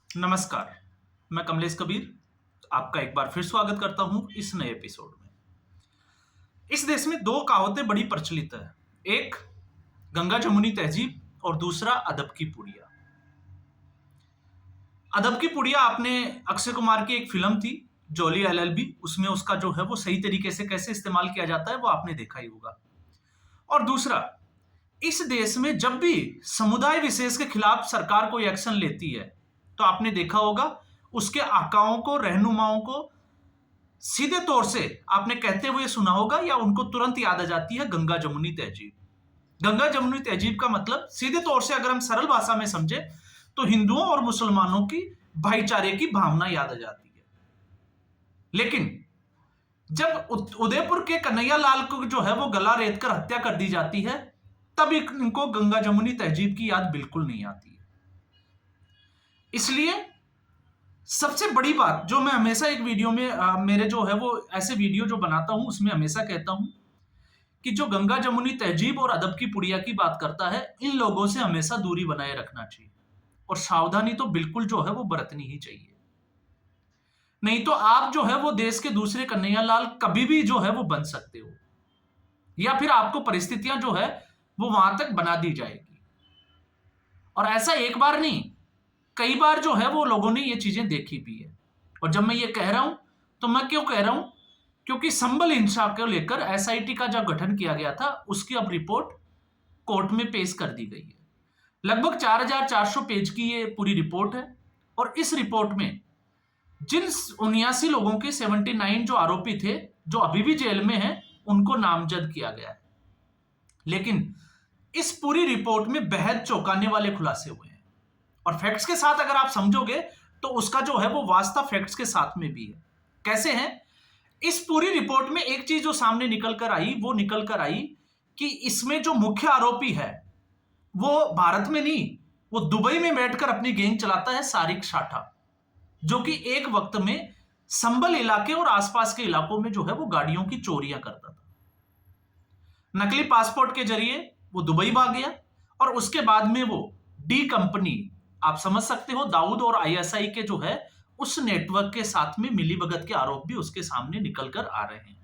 नमस्कार। मैं कमलेश कबीर आपका एक बार फिर स्वागत करता हूं इस नए एपिसोड में। इस देश में दो कहावतें बड़ी प्रचलित है। एक गंगा जमुनी तहजीब और दूसरा अदब की पुड़िया। अदब की पुड़िया आपने अक्षय कुमार की एक फिल्म थी जॉली एलएलबी, उसमें उसका जो है वो सही तरीके से कैसे इस्तेमाल किया जाता है वो आपने देखा ही होगा। और दूसरा, इस देश में जब भी समुदाय विशेष के खिलाफ सरकार कोई एक्शन लेती है तो आपने देखा होगा उसके आकाओं को, रहनुमाओं को सीधे तौर से आपने कहते हुए सुना होगा या उनको तुरंत याद आ जाती है गंगा जमुनी तहजीब। गंगा जमुनी तहजीब का मतलब सीधे तौर से अगर हम सरल भाषा में समझे तो हिंदुओं और मुसलमानों की भाईचारे की भावना याद आ जाती है। लेकिन जब उदयपुर के कन्हैया लाल को जो है वो गला रेत कर हत्या कर दी जाती है तब इनको गंगा जमुनी तहजीब की याद बिल्कुल नहीं आती है। इसलिए सबसे बड़ी बात जो मैं हमेशा एक वीडियो में मेरे जो है वो ऐसे वीडियो जो बनाता हूं उसमें हमेशा कहता हूं कि जो गंगा जमुनी तहजीब और अदब की पुड़िया की बात करता है इन लोगों से हमेशा दूरी बनाए रखना चाहिए और सावधानी तो बिल्कुल जो है वो बरतनी ही चाहिए। नहीं तो आप जो है वो देश के दूसरे कन्हैयालाल कभी भी जो है वो बन सकते हो या फिर आपको परिस्थितियां जो है वो वहां तक बना दी जाएगी। और ऐसा एक बार नहीं, कई बार जो है वो लोगों ने ये चीजें देखी भी है। और जब मैं ये कह रहा हूं तो मैं क्यों कह रहा हूं, क्योंकि संभल हिंसा को लेकर एसआईटी का जब गठन किया गया था उसकी अब रिपोर्ट कोर्ट में पेश कर दी गई है। लगभग 4400 पेज की ये पूरी रिपोर्ट है और इस रिपोर्ट में जिन 79 लोगों के 79 जो आरोपी थे जो अभी भी जेल में हैं उनको नामजद किया गया है। लेकिन इस पूरी रिपोर्ट में बेहद चौंकाने वाले खुलासे हुए हैं और फैक्ट्स के साथ अगर आप समझोगे तो उसका जो है वो वास्ता फैक्ट्स के साथ में भी है। कैसे है? इस पूरी रिपोर्ट में एक चीज जो सामने निकल कर आई वो निकल कर आई कि इसमें जो मुख्य आरोपी है वो भारत में नहीं, वो दुबई में बैठकर अपनी गैंग चलाता है सारिक शाठा, जो कि एक वक्त में संभल इलाके और आसपास के इलाकों में जो है वो गाड़ियों की चोरियां करता था। नकली पासपोर्ट के जरिए वो दुबई भाग गया और उसके बाद में वो डी कंपनी, आप समझ सकते हो, दाऊद और आईएसआई के जो है उस नेटवर्क के साथ में मिलीभगत के आरोप भी उसके सामने निकल कर आ रहे हैं।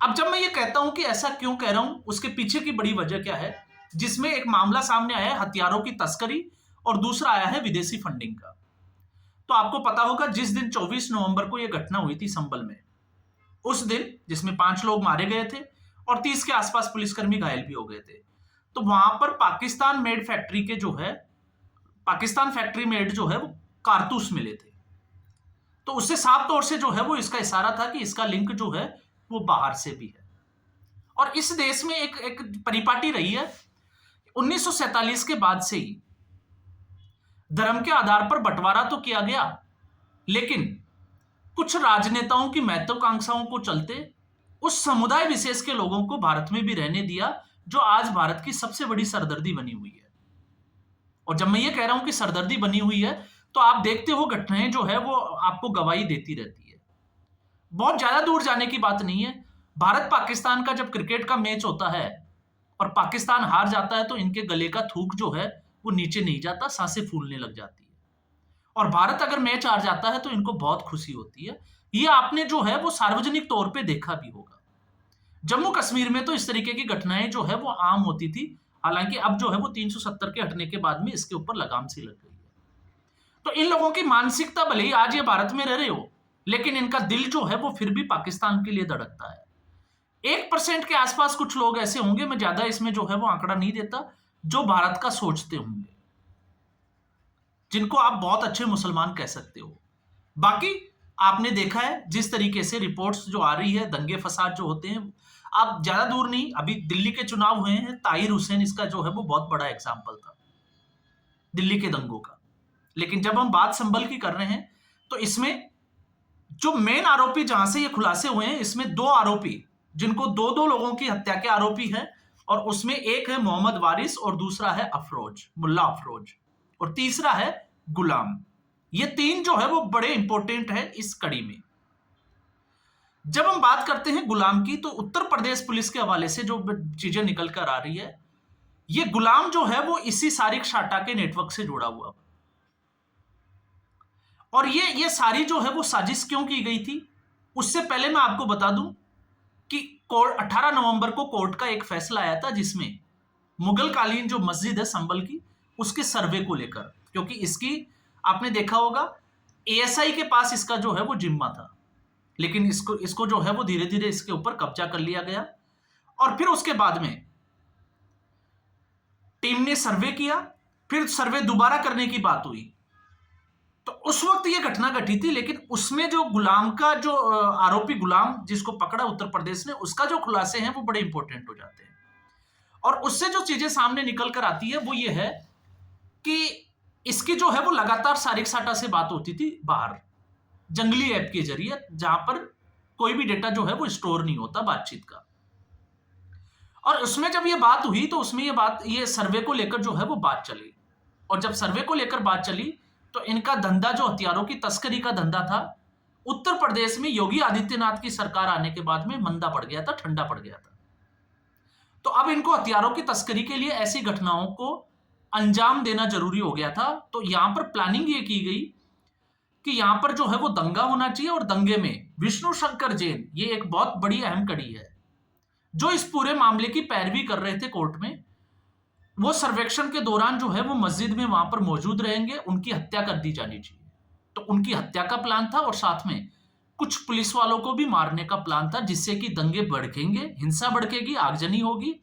अब जब मैं ये कहता हूं कि ऐसा क्यों कह रहा हूं, उसके पीछे की बड़ी वजह क्या है, जिसमें एक मामला सामने आया है हथियारों की तस्करी और दूसरा आया है विदेशी फंडिंग का। तो आपको पता होगा जिस दिन 24 नवंबर को यह घटना हुई थी संभल में, उस दिन जिसमें 5 लोग मारे गए थे और 30 के आसपास पुलिसकर्मी घायल भी हो गए थे, तो वहां पर पाकिस्तान मेड फैक्ट्री के जो है, पाकिस्तान फैक्ट्री मेड जो है वो कारतूस मिले थे। तो उससे साफ तौर से जो है वो इसका इशारा था कि इसका लिंक जो है वो बाहर से भी है। और इस देश में एक परिपाटी रही है 1947 के बाद से ही, धर्म के आधार पर बंटवारा तो किया गया लेकिन कुछ राजनेताओं की महत्वाकांक्षाओं को चलते उस समुदाय विशेष के लोगों को भारत में भी रहने दिया जो आज भारत की सबसे बड़ी सरदर्दी बनी हुई है। और जब मैं ये कह रहा हूं कि सरदर्दी बनी हुई है तो आप देखते हो घटनाएं जो है वो आपको गवाही देती रहती है। बहुत ज्यादा दूर जाने की बात नहीं है, भारत पाकिस्तान का जब क्रिकेट का मैच होता है और पाकिस्तान हार जाता है तो इनके गले का थूक जो है वो नीचे नहीं जाता, सांसें फूलने लग जाती है। और भारत अगर मैच हार जाता है तो इनको बहुत खुशी होती है। ये आपने जो है वो सार्वजनिक तौर पे देखा भी होगा। जम्मू कश्मीर में तो इस तरीके की घटनाएं जो है वो आम होती थी, हालांकि अब जो है वो 370 के हटने के बाद में इसके ऊपर लगाम सी लग गई है। तो इन लोगों की मानसिकता, भले ही आज ये भारत में रह रहे हो लेकिन इनका दिल जो है वो फिर भी पाकिस्तान के लिए धड़कता है। 1% के आसपास कुछ लोग ऐसे होंगे, मैं ज्यादा इसमें जो है वो आंकड़ा नहीं देता, जो भारत का सोचते होंगे, जिनको आप बहुत अच्छे मुसलमान कह सकते हो। बाकी आपने देखा है जिस तरीके से रिपोर्ट्स जो आ रही है, दंगे फसाद जो होते हैं, आप ज्यादा दूर नहीं, अभी दिल्ली के चुनाव हुए हैं, ताहिर हुसैन इसका जो है वो बहुत बड़ा एग्जाम्पल था दिल्ली के दंगों का। लेकिन जब हम बात संभल की कर रहे हैं तो इसमें जो मेन आरोपी जहां से ये खुलासे हुए हैं, इसमें 2 आरोपी जिनको 2-2 लोगों की हत्या के आरोपी हैं, और उसमें एक है मोहम्मद वारिस और दूसरा है अफरोज, मुल्ला अफरोज, और तीसरा है गुलाम। ये 3 जो है वो बड़े इंपॉर्टेंट है इस कड़ी में। जब हम बात करते हैं गुलाम की तो उत्तर प्रदेश पुलिस के हवाले से जो चीजें निकल कर आ रही है, ये गुलाम जो है वो इसी सारिक शाटा के नेटवर्क से जुड़ा हुआ। और ये सारी जो है वो साजिश क्यों की गई थी, उससे पहले मैं आपको बता दूं कि 18 नवंबर को कोर्ट का एक फैसला आया था, जिसमें मुगल कालीन जो मस्जिद है संभल की, उसके सर्वे को लेकर, क्योंकि इसकी आपने देखा होगा एएसआई के पास इसका जो है वो जिम्मा था, लेकिन इसको जो है वो धीरे धीरे इसके ऊपर कब्जा कर लिया गया। और फिर उसके बाद में टीम ने सर्वे किया, फिर सर्वे दोबारा करने की बात हुई, तो उस वक्त ये घटना घटी थी। लेकिन उसमें जो गुलाम का जो आरोपी गुलाम जिसको पकड़ा उत्तर प्रदेश ने, उसका जो खुलासे हैं वो बड़े इंपॉर्टेंट हो जाते हैं। और उससे जो चीजें सामने निकल कर आती है वो ये है कि इसकी जो है वो लगातार सारिक साटा से बात होती थी बाहर, जंगली ऐप के जरिए, जहां पर कोई भी डेटा जो है वो स्टोर नहीं होता बातचीत का। और उसमें जब ये बात हुई तो उसमें ये सर्वे को लेकर जो है वो बात चली। और जब सर्वे को लेकर बात चली तो इनका धंधा, जो हथियारों की तस्करी का धंधा था, उत्तर प्रदेश में योगी आदित्यनाथ की सरकार आने के बाद में मंदा पड़ गया था, ठंडा पड़ गया था। तो अब इनको हथियारों की तस्करी के लिए ऐसी घटनाओं को अंजाम देना जरूरी हो गया था। तो यहां पर प्लानिंग ये की गई कि यहां पर जो है वो दंगा होना चाहिए, और दंगे में विष्णु शंकर जैन, ये एक बहुत बड़ी अहम कड़ी है, जो इस पूरे मामले की पैरवी कर रहे थे कोर्ट में, वो सर्वेक्षण के दौरान जो है वो मस्जिद में वहां पर मौजूद रहेंगे, उनकी हत्या कर दी जानी चाहिए। तो उनकी हत्या का प्लान था, और साथ में कुछ पुलिस वालों को भी मारने का प्लान था, जिससे कि दंगे भड़केंगे, हिंसा भड़केगी, आगजनी होगी,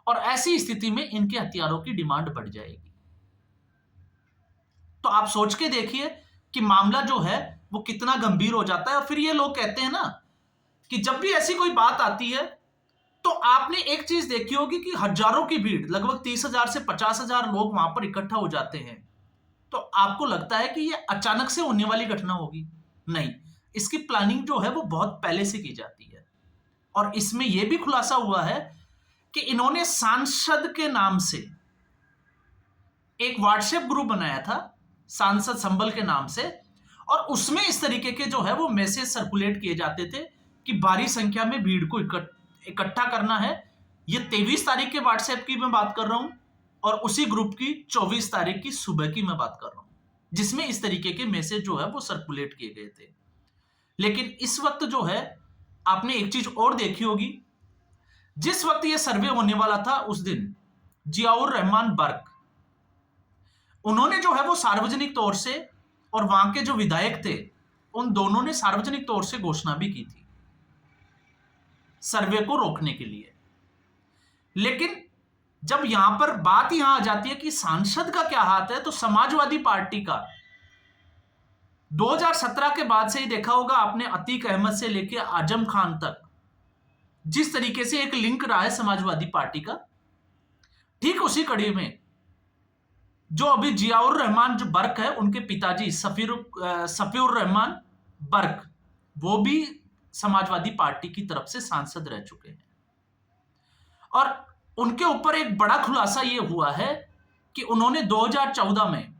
और ऐसी स्थिति में इनके हथियारों की डिमांड बढ़ जाएगी। तो आप सोच के देखिए कि मामला जो है वो कितना गंभीर हो जाता है। और फिर ये लोग कहते हैं ना कि जब भी ऐसी कोई बात आती है तो आपने एक चीज देखी होगी कि हजारों की भीड़, लगभग 30,000 से 50,000 लोग वहां पर इकट्ठा हो जाते हैं। तो आपको लगता है कि ये अचानक से होने वाली घटना होगी? नहीं, इसकी प्लानिंग जो है वो बहुत पहले से की जाती है। और इसमें यह भी खुलासा हुआ है कि इन्होंने सांसद के नाम से एक व्हाट्सएप ग्रुप बनाया था, सांसद संबल के नाम से, और उसमें इस तरीके के जो है वो मैसेज सर्कुलेट किए जाते थे कि भारी संख्या में भीड़ को इकट्ठा करना है। ये 23 तारीख के व्हाट्सएप की मैं बात कर रहा हूं, और उसी ग्रुप की 24 तारीख की सुबह की मैं बात कर रहा हूं, जिसमें इस तरीके के मैसेज जो है वो सर्कुलेट किए गए थे। लेकिन इस वक्त जो है, आपने एक चीज और देखी होगी, जिस वक्त ये सर्वे होने वाला था उस दिन जियाउर रहमान बर्क, उन्होंने जो है वो सार्वजनिक तौर से, और वहां के जो विधायक थे उन दोनों ने सार्वजनिक तौर से घोषणा भी की थी सर्वे को रोकने के लिए। लेकिन जब यहां पर बात यहां आ जाती है कि सांसद का क्या हाथ है, तो समाजवादी पार्टी का 2017 के बाद से ही देखा होगा आपने, अतीक अहमद से लेकर आजम खान तक जिस तरीके से एक लिंक रहा है समाजवादी पार्टी का, ठीक उसी कड़ी में जो अभी जियाउर रहमान जो बर्क है, उनके पिताजी सफीउर रहमान बर्क, वो भी समाजवादी पार्टी की तरफ से सांसद रह चुके हैं। और उनके ऊपर एक बड़ा खुलासा यह हुआ है कि उन्होंने 2014 में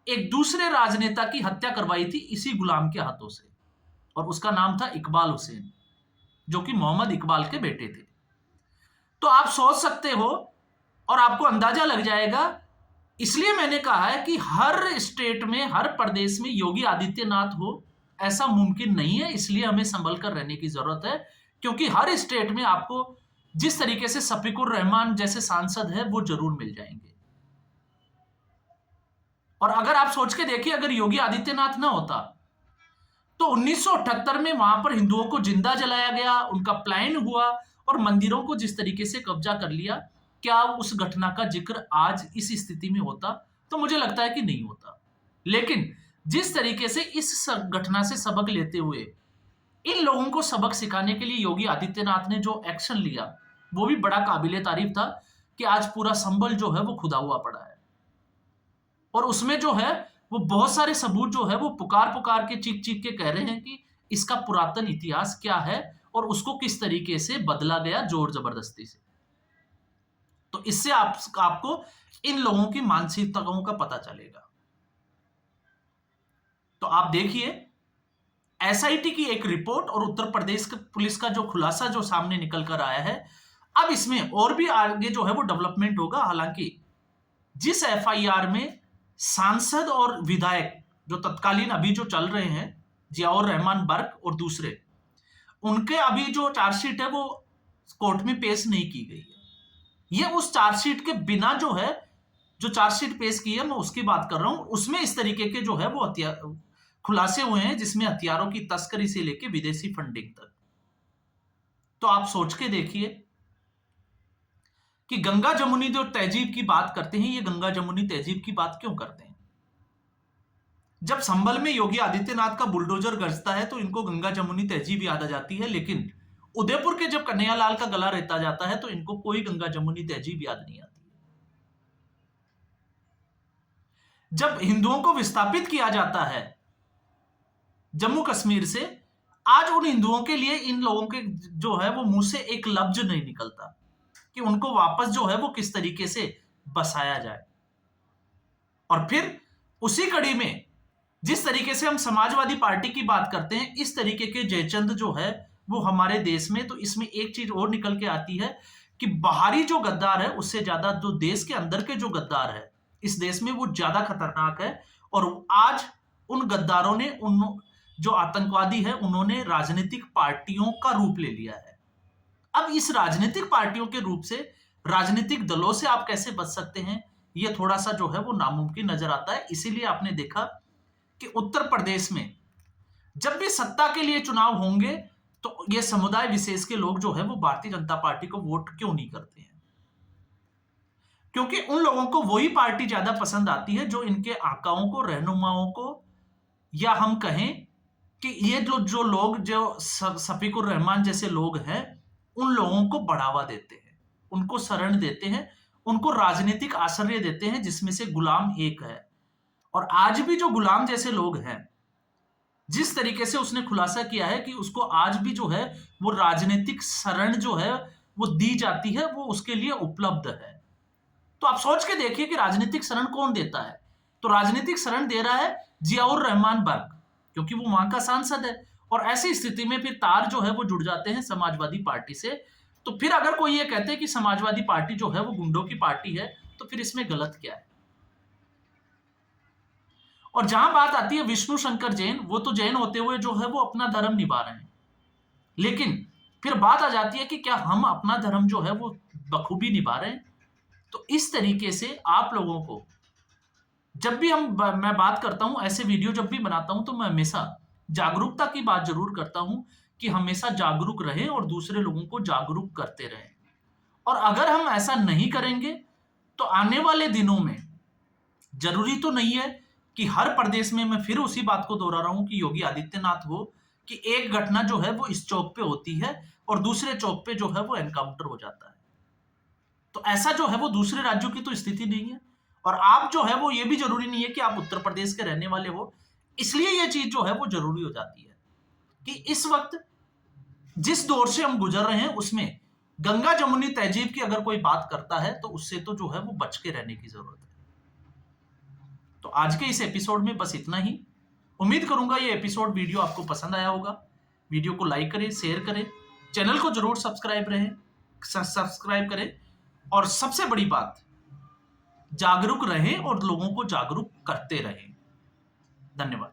एक दूसरे राजनेता की हत्या करवाई थी इसी गुलाम के हाथों से, और उसका नाम था इकबाल हुसैन, जो कि मोहम्मद इकबाल के बेटे थे। तो आप सोच सकते हो और आपको अंदाजा लग जाएगा, इसलिए मैंने कहा है कि हर स्टेट में, हर प्रदेश में योगी आदित्यनाथ हो ऐसा मुमकिन नहीं है। इसलिए हमें संभल कर रहने की जरूरत है, क्योंकि हर स्टेट में आपको जिस तरीके से शफीकुर रहमान जैसे सांसद है वो जरूर मिल जाएंगे। और अगर आप सोच के देखिए, अगर योगी आदित्यनाथ ना होता तो 1978 में वहां पर हिंदुओं को जिंदा जलाया गया, उनका प्लान हुआ, और मंदिरों को जिस तरीके से कब्जा कर लिया, क्या उस घटना का जिक्र आज इस स्थिति में होता? तो मुझे लगता है कि नहीं होता। लेकिन जिस तरीके से इस घटना से सबक लेते हुए इन लोगों को सबक सिखाने के लिए योगी आदित्यनाथ ने जो एक्शन लिया, वो भी बड़ा काबिले तारीफ था, कि आज पूरा संभल जो है वो खुदा हुआ पड़ा है। और उसमें जो है वो बहुत सारे सबूत जो है वो पुकार पुकार के, चीख चीख के कह रहे हैं कि इसका पुरातन इतिहास क्या है और उसको किस तरीके से बदला गया जोर जबरदस्ती से। तो इससे आपको इन लोगों की मानसिकताओं का पता चलेगा। तो आप देखिए, एसआईटी की एक रिपोर्ट और उत्तर प्रदेश पुलिस का जो खुलासा जो सामने निकल कर आया है, अब इसमें और भी आगे जो है वो डेवलपमेंट होगा। हालांकि जिस एफआईआर में सांसद और विधायक जो तत्कालीन अभी जो चल रहे हैं, जियाउर रहमान बर्क और दूसरे, उनके अभी जो चार्जशीट है वो कोर्ट में पेश नहीं की गई है। ये उस चार्जशीट के बिना जो है, जो चार्जशीट पेश की है मैं उसकी बात कर रहा हूं, उसमें इस तरीके के जो है वो हथियार खुलासे हुए हैं, जिसमें हथियारों की तस्करी से लेकर विदेशी फंडिंग तक। तो आप सोच के देखिए कि गंगा जमुनी जो तहजीब की बात करते हैं, ये गंगा जमुनी तहजीब की बात क्यों करते हैं? जब संभल में योगी आदित्यनाथ का बुलडोजर गरजता है तो इनको गंगा जमुनी तहजीब याद आ जाती है, लेकिन उदयपुर के जब कन्हैयालाल का गला रेता जाता है तो इनको कोई गंगा जमुनी तहजीब याद नहीं आती। जब हिंदुओं को विस्थापित किया जाता है जम्मू कश्मीर से, आज उन हिंदुओं के लिए इन लोगों के जो है वो मुंह से एक लफ्ज नहीं निकलता कि उनको वापस जो है वो किस तरीके से बसाया जाए। और फिर उसी कड़ी में जिस तरीके से हम समाजवादी पार्टी की बात करते हैं, इस तरीके के जयचंद जो है वो हमारे देश में, तो इसमें एक चीज और निकल के आती है कि बाहरी जो गद्दार है उससे ज्यादा जो देश के अंदर के जो गद्दार है इस देश में वो ज्यादा खतरनाक है। और आज उन गद्दारों ने, उन जो आतंकवादी है, उन्होंने राजनीतिक पार्टियों का रूप ले लिया है। अब इस राजनीतिक पार्टियों के रूप से, राजनीतिक दलों से आप कैसे बच सकते हैं, ये थोड़ा सा जो है वो नामुमकिन नजर आता है। इसीलिए आपने देखा कि उत्तर प्रदेश में जब भी सत्ता के लिए चुनाव होंगे तो ये समुदाय विशेष के लोग जो है वो भारतीय जनता पार्टी को वोट क्यों नहीं करते हैं? क्योंकि उन लोगों को वही पार्टी ज्यादा पसंद आती है जो इनके आकाओं को, रहनुमाओं को, या हम कहें कि ये जो लोग जो शफीकुर रहमान जैसे लोग हैं, उन लोगों को बढ़ावा देते हैं, उनको शरण देते हैं, उनको राजनीतिक आश्रय देते हैं, जिसमें से गुलाम एक है। और आज भी जो गुलाम जैसे लोग हैं, जिस तरीके से उसने खुलासा किया है कि उसको आज भी जो है वो राजनीतिक शरण जो है वो दी जाती है, वो उसके लिए उपलब्ध है। तो आप सोच के देखिए कि राजनीतिक शरण कौन देता है? तो राजनीतिक शरण दे रहा है जियाउर रहमान बर्क, क्योंकि वो वहां का सांसद है। और ऐसी स्थिति में फिर तार जो है वो जुड़ जाते हैं समाजवादी पार्टी से। तो फिर अगर कोई ये कहते हैं कि समाजवादी पार्टी जो है वो गुंडों की पार्टी है, तो फिर इसमें गलत क्या है? और जहां बात आती है विष्णु शंकर जैन, वो तो जैन होते हुए जो है वो अपना धर्म निभा रहे हैं, लेकिन फिर बात आ जाती है कि क्या हम अपना धर्म जो है वो बखूबी निभा रहे हैं? तो इस तरीके से आप लोगों को, जब भी मैं बात करता हूं, ऐसे वीडियो जब भी बनाता हूं, तो मैं हमेशा जागरूकता की बात जरूर करता हूं कि हमेशा जागरूक रहें और दूसरे लोगों को जागरूक करते रहें। और अगर हम ऐसा नहीं करेंगे तो आने वाले दिनों में, जरूरी तो नहीं है कि हर प्रदेश में, मैं फिर उसी बात को दोहरा रहा हूं कि योगी आदित्यनाथ हो, कि एक घटना जो है वो इस चौक पे होती है और दूसरे चौक पे जो है वो एनकाउंटर हो जाता है। तो ऐसा जो है वो दूसरे राज्यों की तो स्थिति नहीं है। और आप जो है वो, ये भी जरूरी नहीं है कि आप उत्तर प्रदेश के रहने वाले हो, इसलिए ये चीज जो है वो जरूरी हो जाती है कि इस वक्त जिस दौर से हम गुजर रहे हैं उसमें गंगा जमुनी तहजीब की अगर कोई बात करता है तो उससे तो जो है वो बच के रहने की जरूरत है। तो आज के इस एपिसोड में बस इतना ही। उम्मीद करूंगा ये एपिसोड, वीडियो आपको पसंद आया होगा। वीडियो को लाइक करें, शेयर करें, चैनल को जरूर सब्सक्राइब करें, और सबसे बड़ी बात, जागरूक रहें और लोगों को जागरूक करते रहें। धन्यवाद।